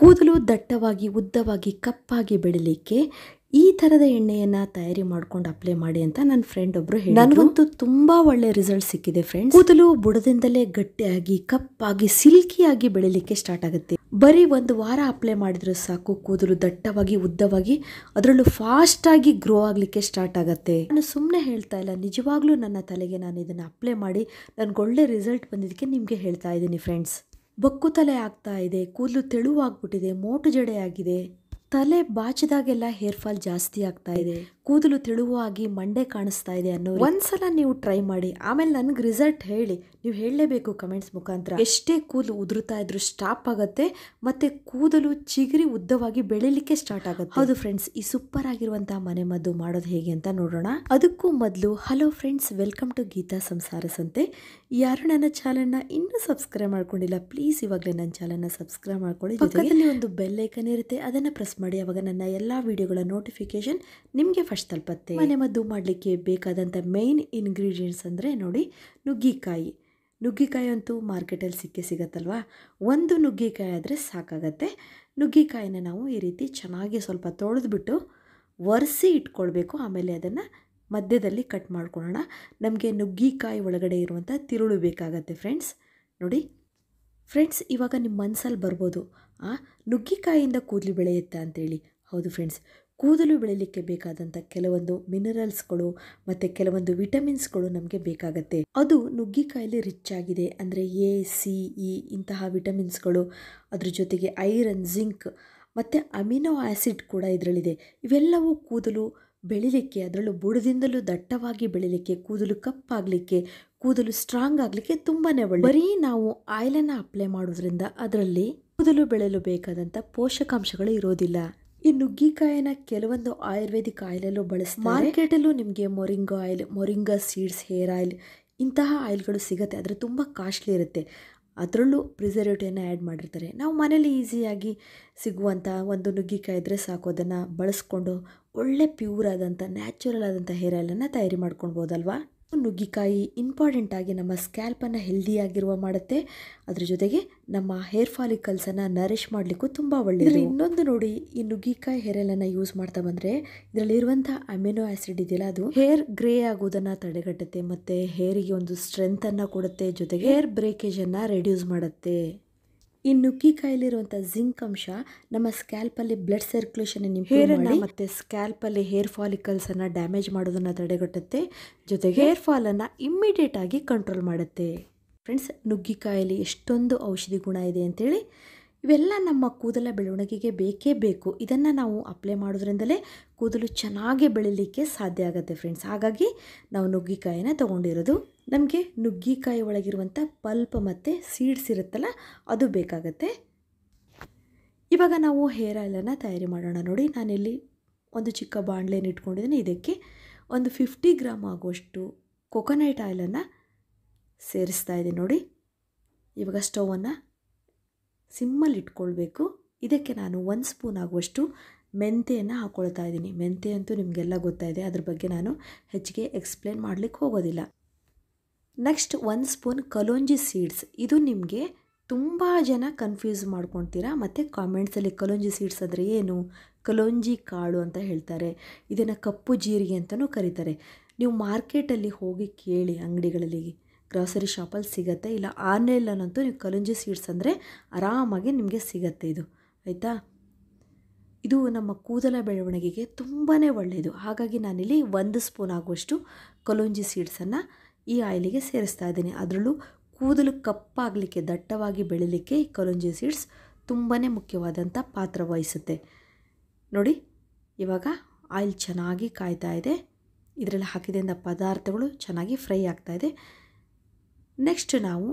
ಕೂದಲು ದಟ್ಟವಾಗಿ ಉದ್ದವಾಗಿ ಕಪ್ಪಾಗಿ ಬೆಳಿಲಿಕ್ಕೆ ಈ ಥರದ ಎಣ್ಣೆಯನ್ನು ತಯಾರಿ ಮಾಡ್ಕೊಂಡು ಅಪ್ಲೈ ಮಾಡಿ ಅಂತ ನನ್ನ ಫ್ರೆಂಡ್ ಒಬ್ಬರು ಹೇಳಿದ್ರು. ನನಗಂತೂ ತುಂಬ ಒಳ್ಳೆ ರಿಸಲ್ಟ್ ಸಿಕ್ಕಿದೆ ಫ್ರೆಂಡ್ಸ್. ಕೂದಲು ಬುಡದಿಂದಲೇ ಗಟ್ಟಿಯಾಗಿ ಕಪ್ಪಾಗಿ ಸಿಲ್ಕಿಯಾಗಿ ಬೆಳಿಲಿಕ್ಕೆ ಸ್ಟಾರ್ಟ್ ಆಗುತ್ತೆ. ಬರೀ ಒಂದು ವಾರ ಅಪ್ಲೈ ಮಾಡಿದ್ರೆ ಸಾಕು, ಕೂದಲು ದಟ್ಟವಾಗಿ ಉದ್ದವಾಗಿ ಅದರಲ್ಲೂ ಫಾಸ್ಟಾಗಿ ಗ್ರೋ ಆಗಲಿಕ್ಕೆ ಸ್ಟಾರ್ಟ್ ಆಗುತ್ತೆ. ನಾನು ಸುಮ್ಮನೆ ಹೇಳ್ತಾ ಇಲ್ಲ, ನಿಜವಾಗ್ಲೂ ನನ್ನ ತಲೆಗೆ ನಾನು ಇದನ್ನು ಅಪ್ಲೈ ಮಾಡಿ ನನಗೊಳ್ಳೆ ರಿಸಲ್ಟ್ ಬಂದಿದ್ದಕ್ಕೆ ನಿಮಗೆ ಹೇಳ್ತಾ ಇದ್ದೀನಿ ಫ್ರೆಂಡ್ಸ್. ಬೊಕ್ಕು ತಲೆ ಆಗ್ತಾ ಇದೆ, ಕೂದಲು ತೆಳುವಾಗ್ಬಿಟ್ಟಿದೆ, ಮೋಟು ಜಡೆ ಆಗಿದೆ, ತಲೆ ಬಾಚಿದಾಗೆಲ್ಲ ಹೇರ್ ಫಾಲ್ ಜಾಸ್ತಿ ಆಗ್ತಾ ಇದೆ, ಕೂದಲು ತೆಳುವಾಗಿ ಮಂಡೆ ಕಾಣಿಸ್ತಾ ಇದೆ ಅನ್ನೋ ಒಂದ್ಸಲ ನೀವು ಟ್ರೈ ಮಾಡಿ, ಆಮೇಲೆ ನನಗೆ ರಿಸಲ್ಟ್ ಹೇಳಿ. ನೀವು ಹೇಳಲೇಬೇಕು ಕಮೆಂಟ್ಸ್ ಮುಖಾಂತರ. ಎಷ್ಟೇ ಕೂದಲು ಉದುರುತ್ತಾ ಇದ್ರೂ ಸ್ಟಾಪ್ ಆಗುತ್ತೆ, ಮತ್ತೆ ಕೂದಲು ಚಿಗುರಿ ಉದ್ದವಾಗಿ ಬೆಳಿಲಿಕ್ಕೆ ಸ್ಟಾರ್ಟ್ ಆಗುತ್ತೆ. ಹೌದು ಫ್ರೆಂಡ್ಸ್, ಈ ಸೂಪರ್ ಆಗಿರುವಂತಹ ಮನೆ ಮದ್ದು ಮಾಡೋದು ಹೇಗೆ ಅಂತ ನೋಡೋಣ. ಅದಕ್ಕೂ ಮೊದಲು hello friends, welcome to Geetha Samsara Sante. ಯಾರು ನನ್ನ ಚಾನಲ್ನ ಇನ್ನೂ ಸಬ್ಸ್ಕ್ರೈಬ್ ಮಾಡ್ಕೊಂಡಿಲ್ಲ, ಪ್ಲೀಸ್ ಇವಾಗಲೇ ನನ್ನ ಚಾನಲ್ನ ಸಬ್ಸ್ಕ್ರೈಬ್ ಮಾಡ್ಕೊಳ್ಳಿ. ಪಕ್ಕದಲ್ಲಿ ಒಂದು ಬೆಲ್ ಐಕನ್ ಇರುತ್ತೆ, ಅದನ್ನು ಪ್ರೆಸ್ ಮಾಡಿ. ಅವಾಗ ನನ್ನ ಎಲ್ಲ ವಿಡಿಯೋಗಳ ನೋಟಿಫಿಕೇಶನ್ ನಿಮಗೆ ಫಸ್ಟ್ ತಲುಪತ್ತೆ. ಮನೆ ಮದ್ದು ಮಾಡಲಿಕ್ಕೆ ಬೇಕಾದಂಥ ಮೇನ್ ಇಂಗ್ರೀಡಿಯೆಂಟ್ಸ್ ಅಂದರೆ ನೋಡಿ, ನುಗ್ಗಿಕಾಯಿ. ನುಗ್ಗಿಕಾಯಿ ಅಂತೂ ಮಾರ್ಕೆಟಲ್ಲಿ ಸಿಗತ್ತಲ್ವಾ. ಒಂದು ನುಗ್ಗಿಕಾಯಿ ಆದರೆ ಸಾಕಾಗತ್ತೆ. ನುಗ್ಗಿಕಾಯಿನ ನಾವು ಈ ರೀತಿ ಚೆನ್ನಾಗಿ ಸ್ವಲ್ಪ ತೊಳೆದ್ಬಿಟ್ಟು ಒರೆಸಿ ಇಟ್ಕೊಳ್ಬೇಕು. ಆಮೇಲೆ ಅದನ್ನು ಮಧ್ಯದಲ್ಲಿ ಕಟ್ ಮಾಡ್ಕೊಳ್ಳೋಣ. ನಮಗೆ ನುಗ್ಗಿಕಾಯಿ ಒಳಗಡೆ ಇರುವಂಥ ತಿರುಳು ಬೇಕಾಗತ್ತೆ ಫ್ರೆಂಡ್ಸ್. ನೋಡಿ ಫ್ರೆಂಡ್ಸ್, ಇವಾಗ ನಿಮ್ಮ ಮನಸ್ಸಲ್ಲಿ ಬರ್ಬೋದು, ನುಗ್ಗಿಕಾಯಿಯಿಂದ ಕೂದಲು ಬೆಳೆಯುತ್ತಾ ಅಂತೇಳಿ. ಹೌದು ಫ್ರೆಂಡ್ಸ್, ಕೂದಲು ಬೆಳೀಲಿಕ್ಕೆ ಬೇಕಾದಂಥ ಕೆಲವೊಂದು ಮಿನರಲ್ಸ್ಗಳು ಮತ್ತು ಕೆಲವೊಂದು ವಿಟಮಿನ್ಸ್ಗಳು ನಮಗೆ ಬೇಕಾಗತ್ತೆ. ಅದು ನುಗ್ಗಿಕಾಯಲ್ಲಿ ರಿಚ್ ಆಗಿದೆ. ಅಂದರೆ ಎ, ಸಿ, ಇ ಇಂತಹ ವಿಟಮಿನ್ಸ್ಗಳು, ಅದ್ರ ಜೊತೆಗೆ ಐರನ್, ಜಿಂಕ್ ಮತ್ತು ಅಮಿನೋ ಆ್ಯಸಿಡ್ ಕೂಡ ಇದರಲ್ಲಿದೆ. ಇವೆಲ್ಲವೂ ಕೂದಲು ಬೆಳಿಲಿಕ್ಕೆ, ಅದರಲ್ಲೂ ಬುಡದಿಂದಲೂ ದಟ್ಟವಾಗಿ ಬೆಳಿಲಿಕ್ಕೆ, ಕೂದಲು ಕಪ್ಪಾಗಲಿಕ್ಕೆ, ಕೂದಲು ಸ್ಟ್ರಾಂಗ್ ಆಗಲಿಕ್ಕೆ ತುಂಬಾ ಒಳ್ಳೆ. ಬರೀ ನಾವು ಆಯಿಲನ್ನು ಅಪ್ಲೈ ಮಾಡೋದ್ರಿಂದ ಅದರಲ್ಲಿ ಕೂದಲು ಬೆಳೆಯಲು ಬೇಕಾದಂಥ ಪೋಷಕಾಂಶಗಳು ಇರೋದಿಲ್ಲ. ಈ ನುಗ್ಗಿಕಾಯಿನ ಕೆಲವೊಂದು ಆಯುರ್ವೇದಿಕ್ ಆಯಿಲಲ್ಲೂ ಬಳಸ್ತಾರೆ. ಮಾರ್ಕೆಟಲ್ಲೂ ನಿಮಗೆ moringa oil, moringa seeds hair oil ಇಂತಹ ಆಯಿಲ್ಗಳು ಸಿಗುತ್ತೆ. ಆದರೆ ತುಂಬ ಕಾಸ್ಟ್ಲಿ ಇರುತ್ತೆ. ಅದರಲ್ಲೂ ಪ್ರಿಸರ್ವೇಟಿವ್ನ ಆ್ಯಡ್ ಮಾಡಿರ್ತಾರೆ. ನಾವು ಮನೇಲಿ ಈಸಿಯಾಗಿ ಸಿಗುವಂಥ ಒಂದು ನುಗ್ಗಿಕಾಯಿ ಇದ್ದರೆ ಸಾಕು, ಅದನ್ನು ಬಳಸ್ಕೊಂಡು ಒಳ್ಳೆ ಪ್ಯೂರ್ ಆದಂಥ ನ್ಯಾಚುರಲ್ ಆದಂಥ ಹೇರ್ ಆಯಿಲನ್ನು ತಯಾರಿ ಮಾಡ್ಕೊಳ್ಬೋದಲ್ವಾ. ನುಗ್ಗಿಕಾಯಿ ಇಂಪಾರ್ಟೆಂಟಾಗಿ ನಮ್ಮ ಸ್ಕ್ಯಾಲ್ಪನ್ನು ಹೆಲ್ದಿಯಾಗಿರುವ ಮಾಡುತ್ತೆ. ಅದ್ರ ಜೊತೆಗೆ ನಮ್ಮ ಹೇರ್ ಫಾಲಿಕಲ್ಸನ್ನು ನರಿಷ್ ಮಾಡಲಿಕ್ಕೂ ತುಂಬ ಒಳ್ಳೆಯದು. ಇನ್ನೊಂದು ನೋಡಿ, ಈ ನುಗ್ಗಿಕಾಯಿ ಹೇರ್ ಆಯಿಲನ್ನು ಯೂಸ್ ಮಾಡ್ತಾ ಬಂದರೆ ಇದರಲ್ಲಿರುವಂಥ ಅಮಿನೋ ಆ್ಯಸಿಡ್ ಇದೆಯಲ್ಲ, ಅದು ಹೇರ್ ಗ್ರೇ ಆಗೋದನ್ನು ತಡೆಗಟ್ಟುತ್ತೆ ಮತ್ತು ಹೇರಿಗೆ ಒಂದು ಸ್ಟ್ರೆಂತನ್ನು ಕೊಡುತ್ತೆ. ಜೊತೆಗೆ ಹೇರ್ ಬ್ರೇಕೇಜನ್ನು ರೆಡ್ಯೂಸ್ ಮಾಡುತ್ತೆ. ಈ ನುಗ್ಗಿಕಾಯಲ್ಲಿರುವಂಥ ಜಿಂಕ್ ಅಂಶ ನಮ್ಮ ಸ್ಕ್ಯಾಲ್ಪಲ್ಲಿ ಬ್ಲಡ್ ಸರ್ಕ್ಯುಲೇಷನ್ ಹೇರನ್ನು ಮತ್ತು ಸ್ಕ್ಯಾಲ್ಪಲ್ಲಿ ಹೇರ್ ಫಾಲಿಕಲ್ಸನ್ನು ಡ್ಯಾಮೇಜ್ ಮಾಡೋದನ್ನು ತಡೆಗಟ್ಟುತ್ತೆ. ಜೊತೆಗೆ ಹೇರ್ ಫಾಲನ್ನು ಇಮ್ಮಿಡಿಯೇಟಾಗಿ ಕಂಟ್ರೋಲ್ ಮಾಡುತ್ತೆ. ಫ್ರೆಂಡ್ಸ್, ನುಗ್ಗಿಕಾಯಲ್ಲಿ ಎಷ್ಟೊಂದು ಔಷಧಿ ಗುಣ ಇದೆ ಅಂತೇಳಿ. ಇವೆಲ್ಲ ನಮ್ಮ ಕೂದಲ ಬೆಳವಣಿಗೆಗೆ ಬೇಕೇ ಬೇಕು. ಇದನ್ನು ನಾವು ಅಪ್ಲೈ ಮಾಡೋದ್ರಿಂದಲೇ ಕೂದಲು ಚೆನ್ನಾಗಿ ಬೆಳೀಲಿಕ್ಕೆ ಸಾಧ್ಯ ಆಗುತ್ತೆ ಫ್ರೆಂಡ್ಸ್. ಹಾಗಾಗಿ ನಾವು ನುಗ್ಗಿಕಾಯಿನ ತೊಗೊಂಡಿರೋದು. ನಮಗೆ ನುಗ್ಗಿಕಾಯಿ ಒಳಗಿರುವಂಥ ಪಲ್ಪ್ ಮತ್ತು ಸೀಡ್ಸ್ ಇರುತ್ತಲ್ಲ, ಅದು ಬೇಕಾಗತ್ತೆ. ಇವಾಗ ನಾವು ಹೇರ್ ಆಯಿಲನ್ನು ತಯಾರಿ ಮಾಡೋಣ. ನೋಡಿ, ನಾನಿಲ್ಲಿ ಒಂದು ಚಿಕ್ಕ ಬಾಣಲೆಯನ್ನು ಇಟ್ಕೊಂಡಿದ್ದೀನಿ. ಇದಕ್ಕೆ ಒಂದು 50 ಗ್ರಾಮ್ ಆಗುವಷ್ಟು ಕೊಕೊನಟ್ ಆಯಿಲನ್ನು ಸೇರಿಸ್ತಾ ಇದ್ದೀನಿ. ನೋಡಿ, ಇವಾಗ ಸ್ಟವನ್ನು ಸಿಮ್ಮಲ್ಲಿ ಇಟ್ಕೊಳ್ಬೇಕು. ಇದಕ್ಕೆ ನಾನು 1 ಸ್ಪೂನ್ ಆಗುವಷ್ಟು ಮೆಂತೆಯನ್ನು ಹಾಕ್ಕೊಳ್ತಾ ಇದ್ದೀನಿ. ಮೆಂತೆ ಅಂತೂ ನಿಮಗೆಲ್ಲ ಗೊತ್ತಾಯಿದೆ, ಅದ್ರ ಬಗ್ಗೆ ನಾನು ಹೆಚ್ಚಿಗೆ ಎಕ್ಸ್ಪ್ಲೇನ್ ಮಾಡಲಿಕ್ಕೆ ಹೋಗೋದಿಲ್ಲ. Next 1 spoon kalonji seeds. ಇದು ನಿಮಗೆ ತುಂಬ ಜನ ಕನ್ಫ್ಯೂಸ್ ಮಾಡ್ಕೊಳ್ತೀರಾ. ಮತ್ತು ಕಾಮೆಂಟ್ಸಲ್ಲಿ ಕಲೋಂಜಿ ಸೀಡ್ಸ್ ಅಂದರೆ ಏನು, ಕಲೋಂಜಿ ಕಾಳು ಅಂತ ಹೇಳ್ತಾರೆ, ಇದನ್ನು ಕಪ್ಪು ಜೀರಿಗೆ ಅಂತಲೂ ಕರೀತಾರೆ. ನೀವು ಮಾರ್ಕೆಟಲ್ಲಿ ಹೋಗಿ ಕೇಳಿ, ಅಂಗಡಿಗಳಲ್ಲಿ ಗ್ರಾಸರಿ ಶಾಪಲ್ಲಿ ಸಿಗುತ್ತೆ. ಇಲ್ಲ ಆನ್ಲೈನಲ್ಲಂತೂ ನೀವು ಕಲೋಂಜಿ ಸೀಡ್ಸ್ ಅಂದರೆ ಆರಾಮಾಗಿ ನಿಮಗೆ ಸಿಗುತ್ತೆ. ಇದು ಆಯಿತಾ, ಇದು ನಮ್ಮ ಕೂದಲ ಬೆಳವಣಿಗೆಗೆ ತುಂಬಾ ಒಳ್ಳೆಯದು. ಹಾಗಾಗಿ ನಾನಿಲ್ಲಿ 1 ಸ್ಪೂನ್ ಆಗುವಷ್ಟು ಕಲೋಂಜಿ ಸೀಡ್ಸನ್ನು ಈ ಆಯಿಲಿಗೆ ಸೇರಿಸ್ತಾ ಇದ್ದೀನಿ. ಅದರಲ್ಲೂ ಕೂದಲು ಕಪ್ಪಾಗಲಿಕ್ಕೆ, ದಟ್ಟವಾಗಿ ಬೆಳೀಲಿಕ್ಕೆ ಈ ಕಲೋಂಜಿ ಸೀಡ್ಸ್ ತುಂಬಾ ಮುಖ್ಯವಾದಂಥ ಪಾತ್ರ ವಹಿಸುತ್ತೆ. ನೋಡಿ, ಇವಾಗ ಆಯಿಲ್ ಚೆನ್ನಾಗಿ ಕಾಯ್ತಾ ಇದೆ. ಇದರಲ್ಲಿ ಹಾಕಿದಿಂದ ಪದಾರ್ಥಗಳು ಚೆನ್ನಾಗಿ ಫ್ರೈ ಆಗ್ತಾ ಇದೆ. ನೆಕ್ಸ್ಟ್ ನಾವು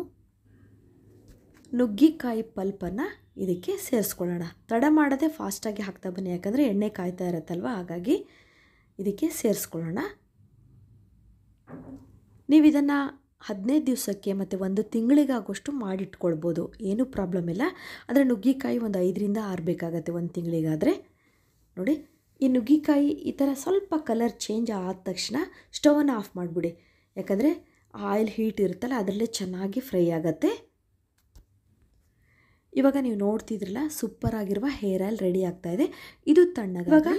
ನುಗ್ಗಿಕಾಯಿ ಪಲ್ಪನ್ನು ಇದಕ್ಕೆ ಸೇರಿಸ್ಕೊಳ್ಳೋಣ. ತಡ ಮಾಡದೆ ಫಾಸ್ಟಾಗಿ ಹಾಕ್ತಾ ಬನ್ನಿ, ಯಾಕಂದರೆ ಎಣ್ಣೆ ಕಾಯ್ತಾ ಇರುತ್ತಲ್ವ, ಹಾಗಾಗಿ ಇದಕ್ಕೆ ಸೇರಿಸ್ಕೊಳ್ಳೋಣ. ನೀವು ಇದನ್ನು 15 ದಿವಸಕ್ಕೆ ಮತ್ತು 1 ತಿಂಗಳಿಗಾಗುವಷ್ಟು ಮಾಡಿಟ್ಕೊಳ್ಬೋದು, ಏನೂ ಪ್ರಾಬ್ಲಮ್ ಇಲ್ಲ. ಆದರೆ ನುಗ್ಗಿಕಾಯಿ ಒಂದು 5ರಿಂದ 6 ಬೇಕಾಗತ್ತೆ 1 ತಿಂಗಳಿಗಾದರೆ. ನೋಡಿ, ಈ ನುಗ್ಗಿಕಾಯಿ ಈ ಥರ ಸ್ವಲ್ಪ ಕಲರ್ ಚೇಂಜ್ ಆದ ತಕ್ಷಣ ಸ್ಟವನ್ನು ಆಫ್ ಮಾಡಿಬಿಡಿ. ಯಾಕಂದರೆ ಆಯಿಲ್ ಹೀಟ್ ಇರುತ್ತಲ್ಲ, ಅದರಲ್ಲೇ ಚೆನ್ನಾಗಿ ಫ್ರೈ ಆಗುತ್ತೆ. ಇವಾಗ ನೀವು ನೋಡ್ತಿದ್ರಲ್ಲ, ಸೂಪರ್ ಆಗಿರುವ ಹೇರ್ ಆಯಿಲ್ ರೆಡಿ ಆಗ್ತಾ ಇದೆ. ಇದು ತಣ್ಣಗೆ. ಇವಾಗ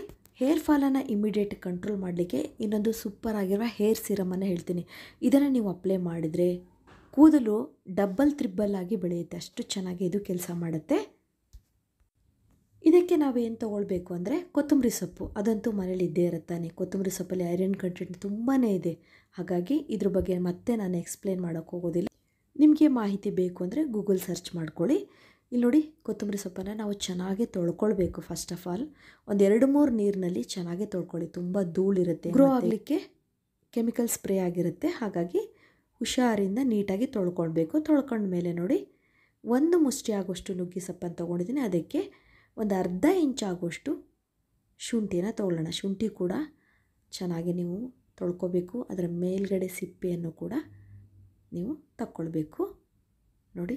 ಹೇರ್ ಫಾಲನ್ನು ಇಮಿಡಿಯೇಟ್ ಕಂಟ್ರೋಲ್ ಮಾಡಲಿಕ್ಕೆ ಇನ್ನೊಂದು ಸೂಪರ್ ಆಗಿರುವ ಹೇರ್ ಸಿರಮನ್ನು ಹೇಳ್ತೀನಿ. ಇದನ್ನು ನೀವು ಅಪ್ಲೈ ಮಾಡಿದರೆ ಕೂದಲು ಡಬ್ಬಲ್ ತ್ರಿಬ್ಬಲ್ ಆಗಿ ಬೆಳೆಯುತ್ತೆ. ಅಷ್ಟು ಚೆನ್ನಾಗಿ ಇದು ಕೆಲಸ ಮಾಡುತ್ತೆ. ಇದಕ್ಕೆ ನಾವೇನು ತೊಗೊಳ್ಬೇಕು ಅಂದರೆ ಕೊತ್ತಂಬರಿ ಸೊಪ್ಪು. ಅದಂತೂ ಮನೇಲಿ ಇದ್ದೇ ಇರುತ್ತಾನೆ. ಕೊತ್ತಂಬರಿ ಸೊಪ್ಪಲ್ಲಿ ಐರನ್ ಕಂಟೆಂಟ್ ತುಂಬಾ ಇದೆ. ಹಾಗಾಗಿ ಇದ್ರ ಬಗ್ಗೆ ಮತ್ತೆ ನಾನು ಎಕ್ಸ್ಪ್ಲೇನ್ ಮಾಡೋಕ್ಕೆ ಹೋಗೋದಿಲ್ಲ. ನಿಮಗೆ ಮಾಹಿತಿ ಬೇಕು ಅಂದರೆ ಗೂಗಲ್ ಸರ್ಚ್ ಮಾಡ್ಕೊಳ್ಳಿ. ಇಲ್ಲಿ ನೋಡಿ, ಕೊತ್ತಂಬರಿ ಸೊಪ್ಪನ್ನು ನಾವು ಚೆನ್ನಾಗಿ ತೊಳ್ಕೊಳ್ಬೇಕು. ಫಸ್ಟ್ ಆಫ್ ಆಲ್ ಒಂದು 2-3 ನೀರಿನಲ್ಲಿ ಚೆನ್ನಾಗಿ ತೊಳ್ಕೊಳ್ಳಿ. ತುಂಬ ಧೂಳಿರುತ್ತೆ. ಗ್ರೋ ಆಗಲಿಕ್ಕೆ ಕೆಮಿಕಲ್ ಸ್ಪ್ರೇ ಆಗಿರುತ್ತೆ. ಹಾಗಾಗಿ ಹುಷಾರಿಂದ ನೀಟಾಗಿ ತೊಳ್ಕೊಳ್ಬೇಕು. ತೊಳ್ಕೊಂಡ್ಮೇಲೆ ನೋಡಿ, 1 ಮುಷ್ಟಿ ಆಗೋಷ್ಟು ನುಗ್ಗೆ ಸೊಪ್ಪನ್ನು ತೊಗೊಂಡಿದ್ದೀನಿ. ಅದಕ್ಕೆ ಒಂದು ಅರ್ಧ ಇಂಚ್ ಆಗೋಷ್ಟು ಶುಂಠಿನ ತೊಗೊಳ್ಳೋಣ. ಶುಂಠಿ ಕೂಡ ಚೆನ್ನಾಗಿ ನೀವು ತೊಳ್ಕೊಬೇಕು. ಅದರ ಮೇಲ್ಗಡೆ ಸಿಪ್ಪೆಯನ್ನು ಕೂಡ ನೀವು ತಕ್ಕೊಳ್ಬೇಕು. ನೋಡಿ,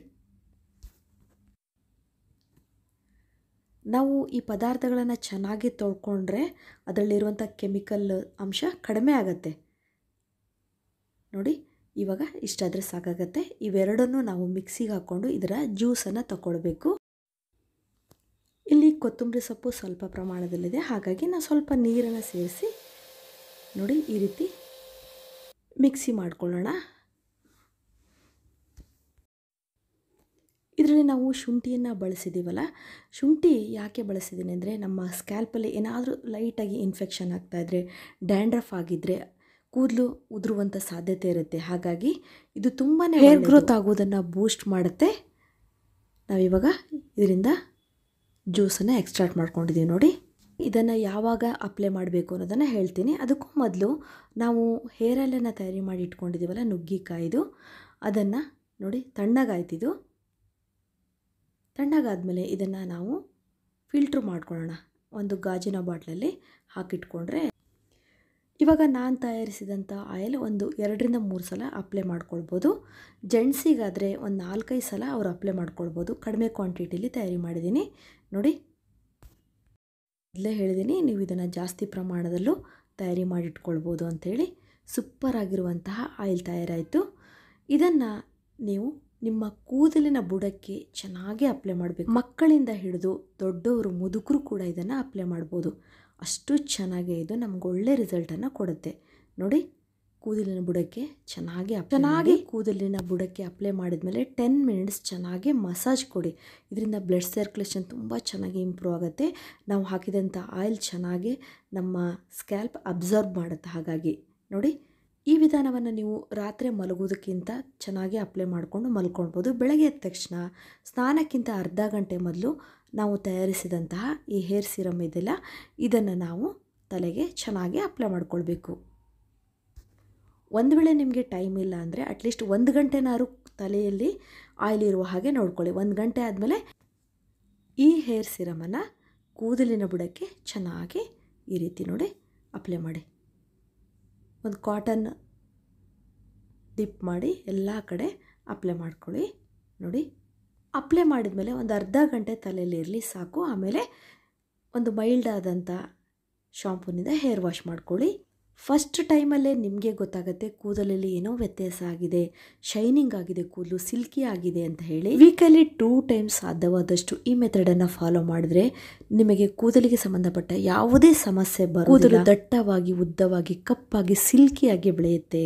ನಾವು ಈ ಪದಾರ್ಥಗಳನ್ನು ಚೆನ್ನಾಗಿ ತೊಳ್ಕೊಂಡ್ರೆ ಅದರಲ್ಲಿರುವಂಥ ಕೆಮಿಕಲ್ ಅಂಶ ಕಡಿಮೆ ಆಗುತ್ತೆ. ನೋಡಿ, ಇವಾಗ ಇಷ್ಟಾದರೆ ಸಾಕಾಗತ್ತೆ. ಇವೆರಡನ್ನೂ ನಾವು ಮಿಕ್ಸಿಗೆ ಹಾಕ್ಕೊಂಡು ಇದರ ಜ್ಯೂಸನ್ನು ತಗೊಳ್ಬೇಕು. ಇಲ್ಲಿ ಕೊತ್ತಂಬರಿ ಸೊಪ್ಪು ಸ್ವಲ್ಪ ಪ್ರಮಾಣದಲ್ಲಿದೆ. ಹಾಗಾಗಿ ನಾನು ಸ್ವಲ್ಪ ನೀರನ್ನು ಸೇರಿಸಿ ನೋಡಿ ಈ ರೀತಿ ಮಿಕ್ಸಿ ಮಾಡ್ಕೊಳ್ಳೋಣ. ಇದರಲ್ಲಿ ನಾವು ಶುಂಠಿಯನ್ನು ಬಳಸಿದ್ದೀವಲ್ಲ, ಶುಂಠಿ ಯಾಕೆ ಬಳಸಿದ್ದೀನಿ ಅಂದರೆ ನಮ್ಮ ಸ್ಕ್ಯಾಲ್ಪಲ್ಲಿ ಏನಾದರೂ ಲೈಟಾಗಿ ಇನ್ಫೆಕ್ಷನ್ ಆಗ್ತಾಯಿದ್ರೆ, ಡ್ಯಾಂಡ್ರಫ್ ಆಗಿದ್ದರೆ ಕೂದಲು ಉದುರುವಂಥ ಸಾಧ್ಯತೆ ಇರುತ್ತೆ. ಹಾಗಾಗಿ ಇದು ತುಂಬಾ ಹೇರ್ ಗ್ರೋತ್ ಆಗೋದನ್ನು ಬೂಸ್ಟ್ ಮಾಡುತ್ತೆ. ನಾವಿವಾಗ ಇದರಿಂದ ಜ್ಯೂಸನ್ನು ಎಕ್ಸ್ಟ್ರಾಕ್ಟ್ ಮಾಡ್ಕೊಂಡಿದ್ದೀವಿ. ನೋಡಿ, ಇದನ್ನು ಯಾವಾಗ ಅಪ್ಲೈ ಮಾಡಬೇಕು ಅನ್ನೋದನ್ನು ಹೇಳ್ತೀನಿ. ಅದಕ್ಕೂ ಮೊದಲು ನಾವು ಹೇರ್ ಆಯಿಲನ್ನು ತಯಾರಿ ಮಾಡಿ ಇಟ್ಕೊಂಡಿದ್ದೀವಲ್ಲ, ನುಗ್ಗಿಕಾಯಿದು, ಅದನ್ನು ನೋಡಿ ತಣ್ಣಗಾಯ್ತಿದ್ದು. ತಣ್ಣಗಾದ್ಮೇಲೆ ಇದನ್ನು ನಾವು ಫಿಲ್ಟ್ರ್ ಮಾಡ್ಕೊಳ್ಳೋಣ. ಒಂದು ಗಾಜಿನ ಬಾಟ್ಲಲ್ಲಿ ಹಾಕಿಟ್ಕೊಂಡ್ರೆ, ಇವಾಗ ನಾನು ತಯಾರಿಸಿದಂಥ ಆಯಿಲ್ ಒಂದು 2-3 ಸಲ ಅಪ್ಲೈ ಮಾಡ್ಕೊಳ್ಬೋದು. ಜೆಂಟ್ಸಿಗಾದರೆ ಒಂದು 4-5 ಸಲ ಅವರು ಅಪ್ಲೈ ಮಾಡ್ಕೊಳ್ಬೋದು. ಕಡಿಮೆ ಕ್ವಾಂಟಿಟಿಲಿ ತಯಾರಿ ಮಾಡಿದ್ದೀನಿ. ನೋಡಿ, ಮೊದಲೇ ಹೇಳಿದ್ದೀನಿ, ನೀವು ಇದನ್ನು ಜಾಸ್ತಿ ಪ್ರಮಾಣದಲ್ಲೂ ತಯಾರಿ ಮಾಡಿಟ್ಕೊಳ್ಬೋದು ಅಂಥೇಳಿ. ಸೂಪರ್ ಆಗಿರುವಂತಹ ಆಯಿಲ್ ತಯಾರಾಯಿತು. ಇದನ್ನು ನೀವು ನಿಮ್ಮ ಕೂದಲಿನ ಬುಡಕ್ಕೆ ಚೆನ್ನಾಗಿ ಅಪ್ಲೈ ಮಾಡಬೇಕು. ಮಕ್ಕಳಿಂದ ಹಿಡಿದು ದೊಡ್ಡವರು ಮುದುಕರು ಕೂಡ ಇದನ್ನು ಅಪ್ಲೈ ಮಾಡ್ಬೋದು. ಅಷ್ಟು ಚೆನ್ನಾಗಿ ಇದು ನಮ್ಗೆ ಒಳ್ಳೆ ರಿಸಲ್ಟನ್ನು ಕೊಡುತ್ತೆ. ನೋಡಿ, ಕೂದಲಿನ ಬುಡಕ್ಕೆ ಚೆನ್ನಾಗಿ ಕೂದಲಿನ ಬುಡಕ್ಕೆ ಅಪ್ಲೈ ಮಾಡಿದ್ಮೇಲೆ 10 ಮಿನಿಟ್ಸ್ ಚೆನ್ನಾಗಿ ಮಸಾಜ್ ಕೊಡಿ. ಇದರಿಂದ ಬ್ಲಡ್ ಸರ್ಕ್ಯುಲೇಷನ್ ತುಂಬ ಚೆನ್ನಾಗಿ ಇಂಪ್ರೂವ್ ಆಗುತ್ತೆ. ನಾವು ಹಾಕಿದಂಥ ಆಯಿಲ್ ಚೆನ್ನಾಗಿ ನಮ್ಮ ಸ್ಕ್ಯಾಲ್ಪ್ ಅಬ್ಸರ್ವ್ ಮಾಡುತ್ತೆ. ಹಾಗಾಗಿ ನೋಡಿ, ಈ ವಿಧಾನವನ್ನು ನೀವು ರಾತ್ರಿ ಮಲಗೋದಕ್ಕಿಂತ ಚೆನ್ನಾಗಿ ಅಪ್ಲೈ ಮಾಡಿಕೊಂಡು ಮಲ್ಕೊಳ್ಬೋದು. ಬೆಳಗ್ಗೆ ಎದ್ದ ತಕ್ಷಣ ಸ್ನಾನಕ್ಕಿಂತ ಅರ್ಧ ಗಂಟೆ ಮೊದಲು ನಾವು ತಯಾರಿಸಿದಂತಹ ಈ ಹೇರ್ ಸಿರಮ್ ಇದೆಯಲ್ಲ, ಇದನ್ನು ನಾವು ತಲೆಗೆ ಚೆನ್ನಾಗಿ ಅಪ್ಲೈ ಮಾಡ್ಕೊಳ್ಬೇಕು. ಒಂದು ವೇಳೆ ನಿಮಗೆ ಟೈಮ್ ಇಲ್ಲ ಅಂದರೆ ಅಟ್ಲೀಸ್ಟ್ 1 ಗಂಟೆನಾದ್ರು ತಲೆಯಲ್ಲಿ ಆಯಿಲ್ ಇರುವ ಹಾಗೆ ನೋಡ್ಕೊಳ್ಳಿ. 1 ಗಂಟೆ ಆದಮೇಲೆ ಈ ಹೇರ್ ಸಿರಮನ್ನು ಕೂದಲಿನ ಬುಡಕ್ಕೆ ಚೆನ್ನಾಗಿ ಈ ರೀತಿ ನೋಡಿ ಅಪ್ಲೈ ಮಾಡಿ. ಒಂದು ಕಾಟನ್ ಡಿಪ್ ಮಾಡಿ ಎಲ್ಲ ಕಡೆ ಅಪ್ಲೈ ಮಾಡ್ಕೊಳ್ಳಿ. ನೋಡಿ, ಅಪ್ಲೈ ಮಾಡಿದ್ಮೇಲೆ ಒಂದು ಅರ್ಧ ಗಂಟೆ ತಲೆಯಲ್ಲಿ ಇರಲಿ ಸಾಕು. ಆಮೇಲೆ ಒಂದು ಮೈಲ್ಡ್ ಆದಂಥ ಶಾಂಪೂನಿಂದ ಹೇರ್ ವಾಶ್ ಮಾಡ್ಕೊಳ್ಳಿ. ಫಸ್ಟ್ ಟೈಮಲ್ಲೇ ನಿಮಗೆ ಗೊತ್ತಾಗುತ್ತೆ ಕೂದಲಲ್ಲಿ ಏನೋ ವ್ಯತ್ಯಾಸ ಆಗಿದೆ, ಶೈನಿಂಗ್ ಆಗಿದೆ, ಕೂದಲು ಸಿಲ್ಕಿ ಆಗಿದೆ ಅಂತ ಹೇಳಿ. ವೀಕಲ್ಲಿ 2 ಟೈಮ್ಸ್ ಸಾಧ್ಯವಾದಷ್ಟು ಈ ಮೆಥಡನ್ನು ಫಾಲೋ ಮಾಡಿದ್ರೆ ನಿಮಗೆ ಕೂದಲಿಗೆ ಸಂಬಂಧಪಟ್ಟ ಯಾವುದೇ ಸಮಸ್ಯೆ ಬರೋದಿಲ್ಲ. ಕೂದಲು ದಟ್ಟವಾಗಿ, ಉದ್ದವಾಗಿ, ಕಪ್ಪಾಗಿ, ಸಿಲ್ಕಿಯಾಗಿ ಬೆಳೆಯುತ್ತೆ.